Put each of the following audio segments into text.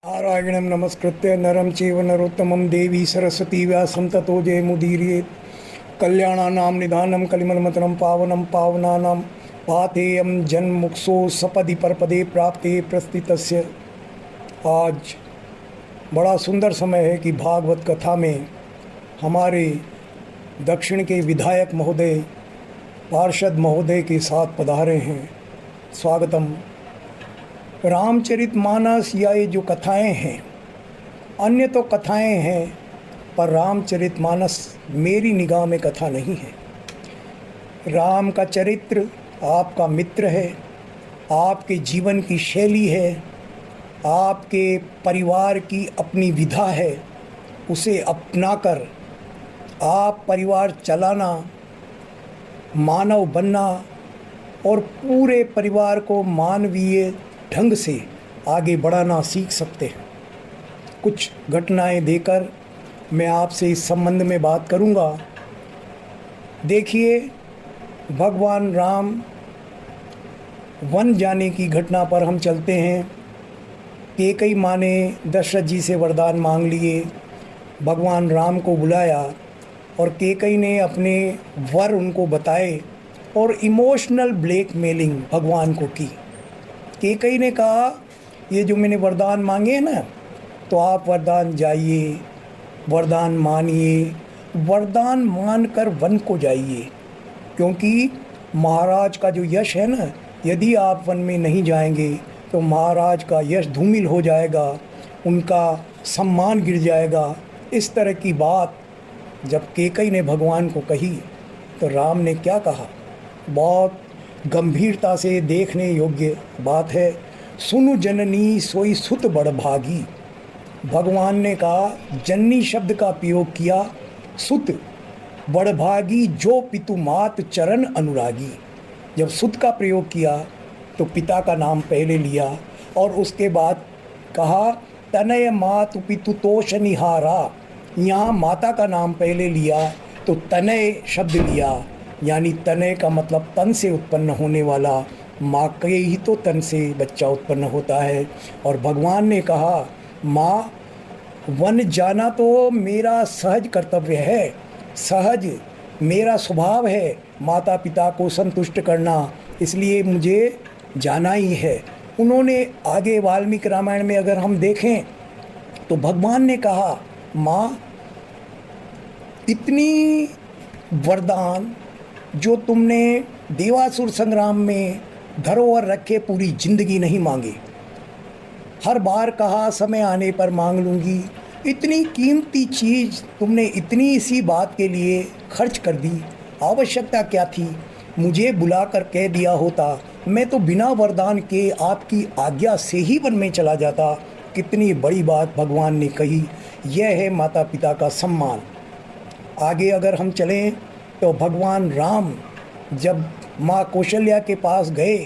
नारायणं नमस्कृत्य नरं चैव नरोत्तमं देवी सरस्वती व्यासं ततो जयमुदीरयेत्। कल्याणानां निधानं कलिमलमतनं पावनं पावनानां पाथेयं जन्मुक्सो सपदि परपदे प्राप्ते प्रस्थितस्य। आज बड़ा सुंदर समय है कि भागवत कथा में हमारे दक्षिण के विधायक महोदय पार्षद महोदय के साथ पधारे हैं। स्वागतम। रामचरितमानस या ये जो कथाएं हैं, अन्य तो कथाएं हैं, पर रामचरितमानस मेरी निगाह में कथा नहीं है। राम का चरित्र आपका मित्र है, आपके जीवन की शैली है, आपके परिवार की अपनी विधा है। उसे अपनाकर आप परिवार चलाना, मानव बनना और पूरे परिवार को मानवीय ढंग से आगे बढ़ाना सीख सकते हैं। कुछ घटनाएं देकर मैं आपसे इस संबंध में बात करूंगा। देखिए, भगवान राम वन जाने की घटना पर हम चलते हैं। कैकेयी माँ ने दशरथ जी से वरदान मांग लिए, भगवान राम को बुलाया और कैकेयी ने अपने वर उनको बताए और इमोशनल ब्लैकमेलिंग भगवान को की। कैकेयी ने कहा, ये जो मैंने वरदान मांगे हैं ना, तो आप वरदान जाइए, वरदान मानिए, वरदान मानकर वन को जाइए, क्योंकि महाराज का जो यश है ना, यदि आप वन में नहीं जाएंगे तो महाराज का यश धूमिल हो जाएगा, उनका सम्मान गिर जाएगा। इस तरह की बात जब कैकेयी ने भगवान को कही तो राम ने क्या कहा, बहुत गंभीरता से देखने योग्य बात है। सुनु जननी सोई सुत बड़भागी। भगवान ने कहा, जननी शब्द का प्रयोग किया, सुत बड़भागी जो पितु मात चरण अनुरागी। जब सुत का प्रयोग किया तो पिता का नाम पहले लिया और उसके बाद कहा, तनय मातु पितु तोष निहारा। यहाँ माता का नाम पहले लिया तो तनय शब्द लिया, यानी तनय का मतलब तन से उत्पन्न होने वाला, माँ के ही तो तन से बच्चा उत्पन्न होता है। और भगवान ने कहा, माँ वन जाना तो मेरा सहज कर्तव्य है, सहज मेरा स्वभाव है माता पिता को संतुष्ट करना, इसलिए मुझे जाना ही है। उन्होंने आगे वाल्मीकि रामायण में अगर हम देखें तो भगवान ने कहा, माँ इतनी वरदान जो तुमने देवासुर संग्राम में धरोहर रखे पूरी जिंदगी नहीं मांगे, हर बार कहा समय आने पर मांग लूँगी, इतनी कीमती चीज़ तुमने इतनी सी बात के लिए खर्च कर दी, आवश्यकता क्या थी? मुझे बुलाकर कह दिया होता, मैं तो बिना वरदान के आपकी आज्ञा से ही वन में चला जाता। कितनी बड़ी बात भगवान ने कही। यह है माता पिता का सम्मान। आगे अगर हम चलें तो भगवान राम जब माँ कौशल्या के पास गए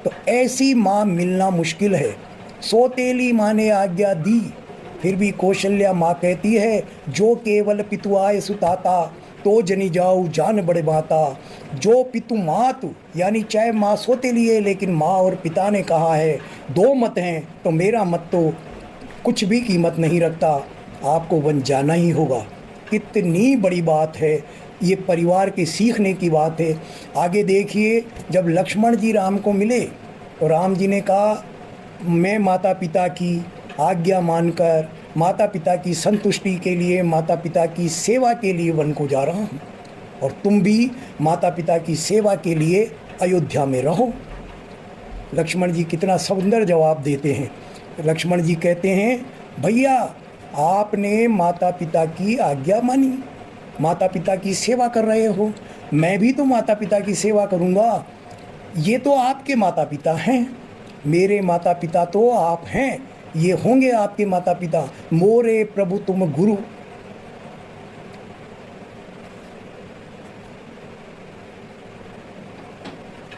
तो ऐसी माँ मिलना मुश्किल है। सौतेली माँ ने आज्ञा दी, फिर भी कौशल्या माँ कहती है, जो केवल पितु आए सुताता तो जनी जाऊ जान बड़े बाता। जो पितु मातु, यानी चाहे माँ सौतेली है लेकिन माँ और पिता ने कहा है, दो मत हैं तो मेरा मत तो कुछ भी कीमत नहीं रखता, आपको वन जाना ही होगा। कितनी बड़ी बात है, ये परिवार के सीखने की बात है। आगे देखिए, जब लक्ष्मण जी राम को मिले तो राम जी ने कहा, मैं माता पिता की आज्ञा मानकर माता पिता की संतुष्टि के लिए, माता पिता की सेवा के लिए वन को जा रहा हूँ, और तुम भी माता पिता की सेवा के लिए अयोध्या में रहो। लक्ष्मण जी कितना सुंदर जवाब देते हैं। लक्ष्मण जी कहते हैं, भैया आपने माता पिता की आज्ञा मानी, माता पिता की सेवा कर रहे हो, मैं भी तो माता पिता की सेवा करूँगा। ये तो आपके माता पिता हैं, मेरे माता पिता तो आप हैं, ये होंगे आपके माता पिता। मोरे प्रभु तुम गुरु।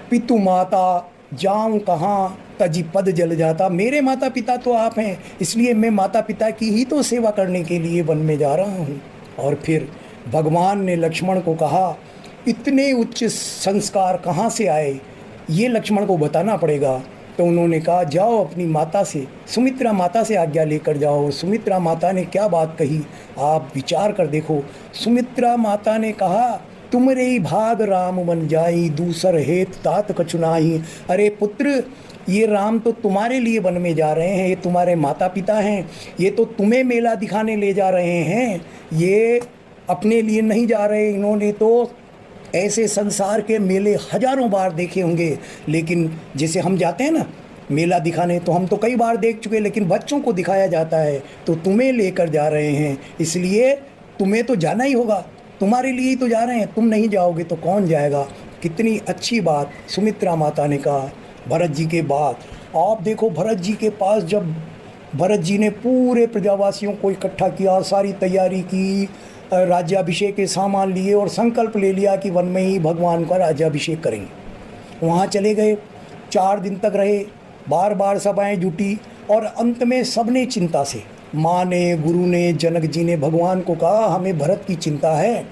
पितु माता जाऊं कहाँ तजी पद जल जाता। मेरे माता पिता तो आप हैं, इसलिए मैं माता पिता की ही तो सेवा करने के लिए वन में जा रहा हूँ। और फिर भगवान ने लक्ष्मण को कहा, इतने उच्च संस्कार कहाँ से आए, ये लक्ष्मण को बताना पड़ेगा। तो उन्होंने कहा जाओ अपनी माता से, सुमित्रा माता से आज्ञा लेकर जाओ। और सुमित्रा माता ने क्या बात कही, आप विचार कर देखो। सुमित्रा माता ने कहा तुमरे ही भाग राम बन जाई, दूसर हेत तात कचुनाई। अरे पुत्र, ये राम तो तुम्हारे लिए वन में जा रहे हैं, ये तुम्हारे माता पिता हैं, ये तो तुम्हें मेला दिखाने ले जा रहे हैं, ये अपने लिए नहीं जा रहे। इन्होंने तो ऐसे संसार के मेले हजारों बार देखे होंगे, लेकिन जैसे हम जाते हैं ना मेला दिखाने, तो हम तो कई बार देख चुके, लेकिन बच्चों को दिखाया जाता है, तो तुम्हें लेकर जा रहे हैं, इसलिए तुम्हें तो जाना ही होगा, तुम्हारे लिए ही तो जा रहे हैं, तुम नहीं जाओगे तो कौन जाएगा। कितनी अच्छी बात सुमित्रा माता ने कहा भरत जी के बाद। आप देखो भरत जी के पास जब भरत जी ने पूरे प्रजावासियों को इकट्ठा किया, सारी तैयारी की, राज्याभिषेक के सामान लिए और संकल्प ले लिया कि वन में ही भगवान का राज्याभिषेक करेंगे। वहाँ चले गए, 4 दिन तक रहे, बार बार सभाएं जुटी और अंत में सबने चिंता से, माँ ने, गुरु ने, जनक जी ने भगवान को कहा हमें भरत की चिंता है,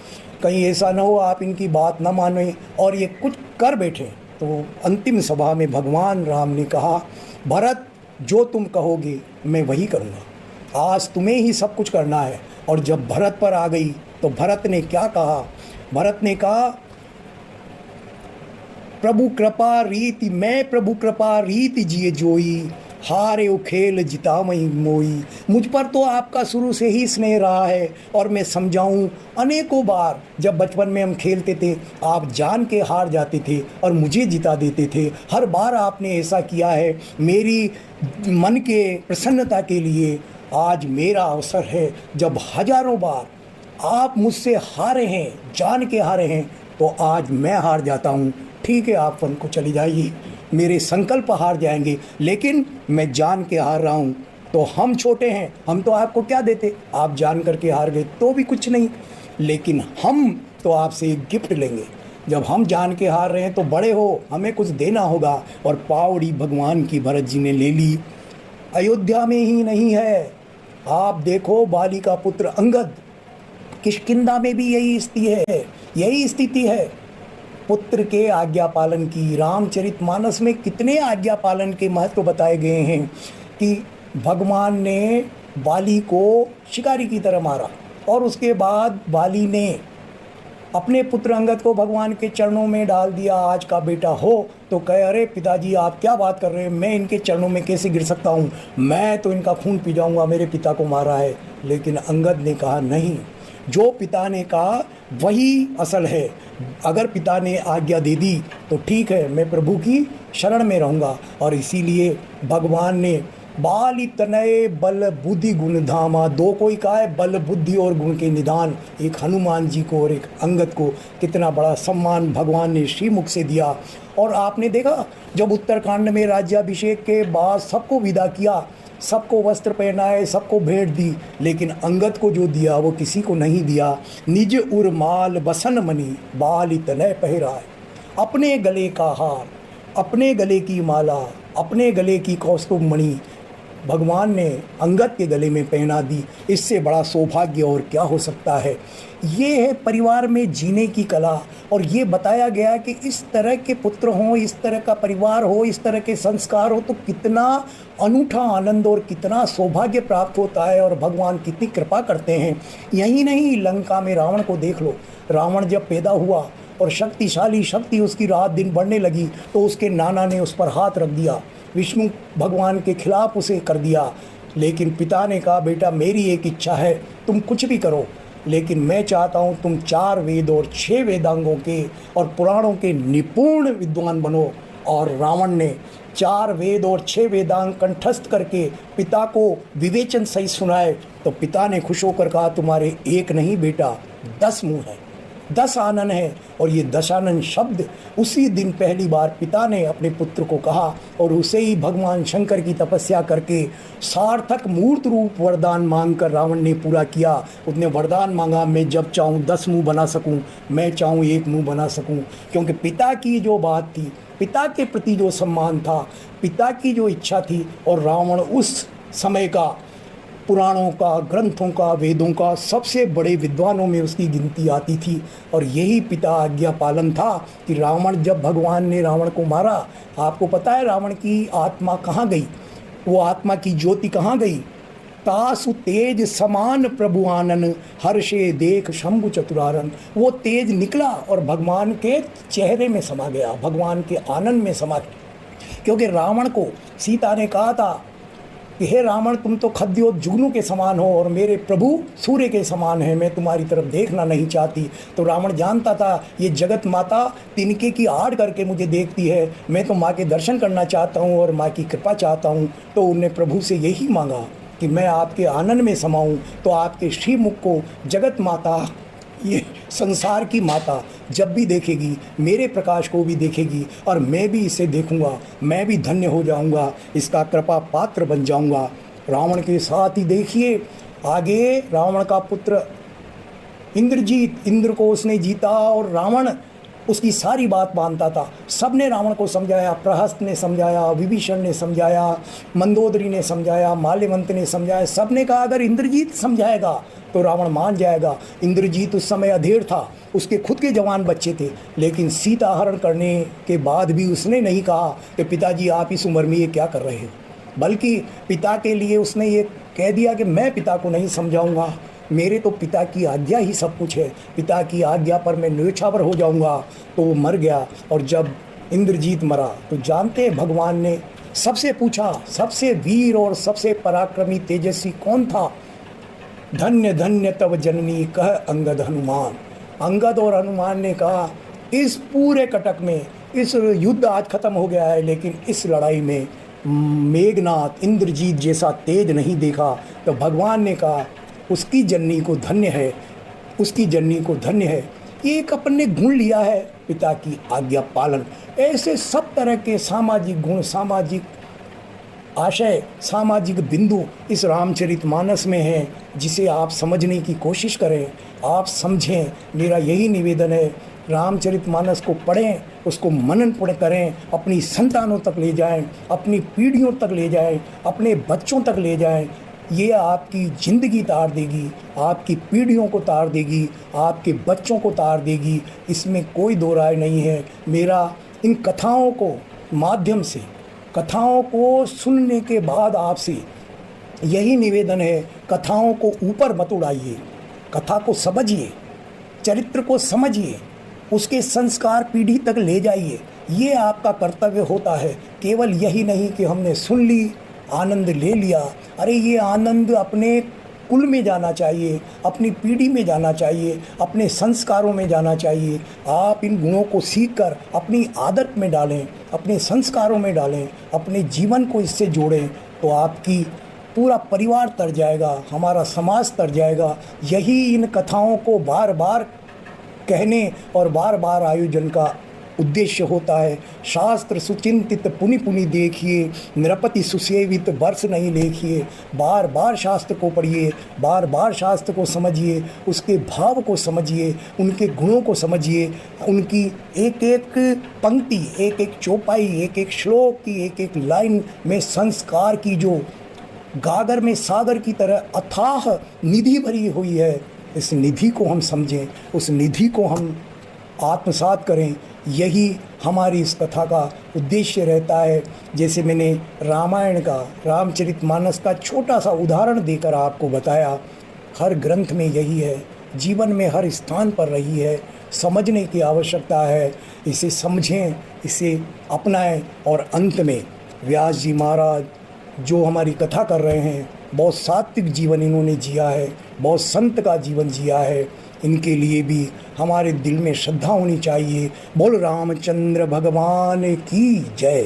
कहीं ऐसा ना हो आप इनकी बात ना माने और ये कुछ कर बैठे। तो अंतिम सभा में भगवान राम ने कहा भरत जो तुम कहोगे मैं वही करूँगा, आज तुम्हें ही सब कुछ करना है। और जब भरत पर आ गई तो भरत ने क्या कहा, भरत ने कहा प्रभु कृपा रीति, मैं प्रभु कृपा रीति जिए जोई, हारे उखेल जितामई मोई। मुझ पर तो आपका शुरू से ही स्नेह रहा है और मैं समझाऊं अनेकों बार, जब बचपन में हम खेलते थे आप जान के हार जाते थे और मुझे जिता देते थे। हर बार आपने ऐसा किया है मेरी मन के प्रसन्नता के लिए। आज मेरा अवसर है, जब हजारों बार आप मुझसे हारे हैं, जान के हारे हैं, तो आज मैं हार जाता हूँ। ठीक है आप वन को चली जाइए, मेरे संकल्प हार जाएंगे, लेकिन मैं जान के हार रहा हूँ। तो हम छोटे हैं, हम तो आपको क्या देते, आप जान करके हार गए तो भी कुछ नहीं, लेकिन हम तो आपसे एक गिफ्ट लेंगे। जब हम जान के हार रहे हैं तो बड़े हो, हमें कुछ देना होगा। और पावड़ी भगवान की भरत जी ने ले ली। अयोध्या में ही नहीं है, आप देखो बाली का पुत्र अंगद, किष्किंधा में भी यही स्थिति है, यही स्थिति है पुत्र के आज्ञा पालन की। रामचरितमानस में कितने आज्ञा पालन के महत्व बताए गए हैं कि भगवान ने बाली को शिकारी की तरह मारा और उसके बाद बाली ने अपने पुत्र अंगद को भगवान के चरणों में डाल दिया। आज का बेटा हो तो कहे अरे पिताजी आप क्या बात कर रहे हैं, मैं इनके चरणों में कैसे गिर सकता हूँ, मैं तो इनका खून पी जाऊँगा, मेरे पिता को मारा है। लेकिन अंगद ने कहा नहीं, जो पिता ने कहा वही असल है। अगर पिता ने आज्ञा दे दी तो ठीक है, मैं प्रभु की शरण में रहूँगा। और इसीलिए भगवान ने बाली तनय बल बुद्धि गुण धामा, दो को ही कहा है, बल बुद्धि और गुण के निदान। एक हनुमान जी को और एक अंगद को कितना बड़ा सम्मान भगवान ने श्रीमुख से दिया। और आपने देखा जब उत्तरकांड में राज्याभिषेक के बाद सबको विदा किया, सबको वस्त्र पहनाए, सबको भेंट दी, लेकिन अंगद को जो दिया वो किसी को नहीं दिया। निज उर्माल बसन मणि बाली तनय पहिराए, अपने गले का हार, अपने गले की माला, अपने गले की कौस्तुभ मणि भगवान ने अंगद के गले में पहना दी। इससे बड़ा सौभाग्य और क्या हो सकता है। ये है परिवार में जीने की कला। और ये बताया गया कि इस तरह के पुत्र हों, इस तरह का परिवार हो, इस तरह के संस्कार हो तो कितना अनूठा आनंद और कितना सौभाग्य प्राप्त होता है और भगवान कितनी कृपा करते हैं। यही नहीं, लंका में रावण को देख लो। रावण जब पैदा हुआ और शक्तिशाली शक्ति उसकी रात दिन बढ़ने लगी तो उसके नाना ने उस पर हाथ रख दिया, विष्णु भगवान के खिलाफ उसे कर दिया। लेकिन पिता ने कहा बेटा मेरी एक इच्छा है, तुम कुछ भी करो, लेकिन मैं चाहता हूँ तुम 4 वेद और 6 वेदांगों के और पुराणों के निपुण विद्वान बनो। और रावण ने 4 वेद और 6 वेदांग कंठस्थ करके पिता को विवेचन सहित सुनाए। तो पिता ने खुश होकर कहा तुम्हारे एक नहीं बेटा 10 मुँह है, 10 आनन है। और ये दशानन शब्द उसी दिन पहली बार पिता ने अपने पुत्र को कहा और उसे ही भगवान शंकर की तपस्या करके सार्थक मूर्त रूप वरदान मांगकर रावण ने पूरा किया। उसने वरदान मांगा मैं जब चाहूँ 10 मुँह बना सकूँ, मैं चाहूँ 1 मुँह बना सकूँ। क्योंकि पिता की जो बात थी, पिता के प्रति जो सम्मान था, पिता की जो इच्छा थी, और रावण उस समय का पुराणों का, ग्रंथों का, वेदों का सबसे बड़े विद्वानों में उसकी गिनती आती थी। और यही पिता आज्ञा पालन था कि रावण, जब भगवान ने रावण को मारा, आपको पता है रावण की आत्मा कहाँ गई, वो आत्मा की ज्योति कहाँ गई? तासु तेज समान प्रभु आनन, हर्षे देख शंभु चतुरारन। वो तेज निकला और भगवान के चेहरे में समा गया, भगवान के आनंद में समा गया। क्योंकि रावण को सीता ने कहा था कि हे रावण, तुम तो खद्योत जुगनू के समान हो और मेरे प्रभु सूर्य के समान हैं, मैं तुम्हारी तरफ देखना नहीं चाहती। तो रावण जानता था ये जगत माता तिनके की आड़ करके मुझे देखती है, मैं तो माँ के दर्शन करना चाहता हूँ और माँ की कृपा चाहता हूँ। तो उन्होंने प्रभु से यही मांगा कि मैं आपके आनंद में समाऊं। तो आपके श्रीमुख को जगत माता, ये संसार की माता जब भी देखेगी, मेरे प्रकाश को भी देखेगी और मैं भी इसे देखूंगा, मैं भी धन्य हो जाऊंगा, इसका कृपा पात्र बन जाऊंगा। रावण के साथ ही देखिए आगे, रावण का पुत्र इंद्रजीत, इंद्र को उसने जीता और रावण उसकी सारी बात मानता था। सब ने रावण को समझाया, प्रहस्त ने समझाया, विभीषण ने समझाया, मंदोदरी ने समझाया, माल्यवंत ने समझाया। सब ने कहा अगर इंद्रजीत समझाएगा तो रावण मान जाएगा। इंद्रजीत उस समय अधेड़ था, उसके खुद के जवान बच्चे थे, लेकिन सीता हरण करने के बाद भी उसने नहीं कहा कि पिताजी आप इस उम्र में ये क्या कर रहे हो, बल्कि पिता के लिए उसने ये कह दिया कि मैं पिता को नहीं समझाऊंगा, मेरे तो पिता की आज्ञा ही सब कुछ है, पिता की आज्ञा पर मैं न्योछावर हो जाऊंगा। तो वो मर गया। और जब इंद्रजीत मरा तो जानते हैं भगवान ने सबसे पूछा, सबसे वीर और सबसे पराक्रमी तेजस्वी कौन था? धन्य धन्य तव जननी कह अंगद हनुमान। अंगद और हनुमान ने कहा इस पूरे कटक में, इस युद्ध आज खत्म हो गया है, लेकिन इस लड़ाई में मेघनाथ इंद्रजीत जैसा तेज नहीं देखा। तो भगवान ने कहा उसकी जननी को धन्य है, उसकी जननी को धन्य है। एक अपने गुण लिया है, पिता की आज्ञा पालन। ऐसे सब तरह के सामाजिक गुण, सामाजिक आशय, सामाजिक बिंदु इस रामचरितमानस में हैं, जिसे आप समझने की कोशिश करें, आप समझें। मेरा यही निवेदन है, रामचरितमानस को पढ़ें, उसको मनन करें, अपनी संतानों तक ले जाएं, अपनी पीढ़ियों तक ले जाएं, अपने बच्चों तक ले जाएं। ये आपकी ज़िंदगी तार देगी, आपकी पीढ़ियों को तार देगी, आपके बच्चों को तार देगी, इसमें कोई दो राय नहीं है। मेरा इन कथाओं को माध्यम से, कथाओं को सुनने के बाद आपसे यही निवेदन है, कथाओं को ऊपर मत उड़ाइए, कथा को समझिए, चरित्र को समझिए, उसके संस्कार पीढ़ी तक ले जाइए। ये आपका कर्तव्य होता है। केवल यही नहीं कि हमने सुन ली, आनंद ले लिया। अरे ये आनंद अपने कुल में जाना चाहिए, अपनी पीढ़ी में जाना चाहिए, अपने संस्कारों में जाना चाहिए। आप इन गुणों को सीखकर अपनी आदत में डालें, अपने संस्कारों में डालें, अपने जीवन को इससे जोड़ें, तो आपकी पूरा परिवार तर जाएगा, हमारा समाज तर जाएगा। यही इन कथाओं को बार बार कहने और बार बार आयोजन का उद्देश्य होता है। शास्त्र सुचिंतित पुनि पुनि देखिए, नृपति सुसेवित वर्ष नहीं लेखिए। बार बार शास्त्र को पढ़िए, बार बार शास्त्र को समझिए, उसके भाव को समझिए, उनके गुणों को समझिए, उनकी एक एक पंक्ति, एक एक चौपाई, एक एक श्लोक की एक एक लाइन में संस्कार की जो गागर में सागर की तरह अथाह निधि भरी हुई है, इस निधि को हम समझें, उस निधि को हम आत्मसात करें। यही हमारी इस कथा का उद्देश्य रहता है। जैसे मैंने रामायण का, रामचरितमानस का छोटा सा उदाहरण देकर आपको बताया, हर ग्रंथ में यही है, जीवन में हर स्थान पर रही है। समझने की आवश्यकता है, इसे समझें, इसे अपनाएं। और अंत में व्यास जी महाराज जो हमारी कथा कर रहे हैं, बहुत सात्विक जीवन इन्होंने जिया है, बहुत संत का जीवन जिया है। इनके लिए भी हमारे दिल में श्रद्धा होनी चाहिए। बोल रामचंद्र भगवान की जय।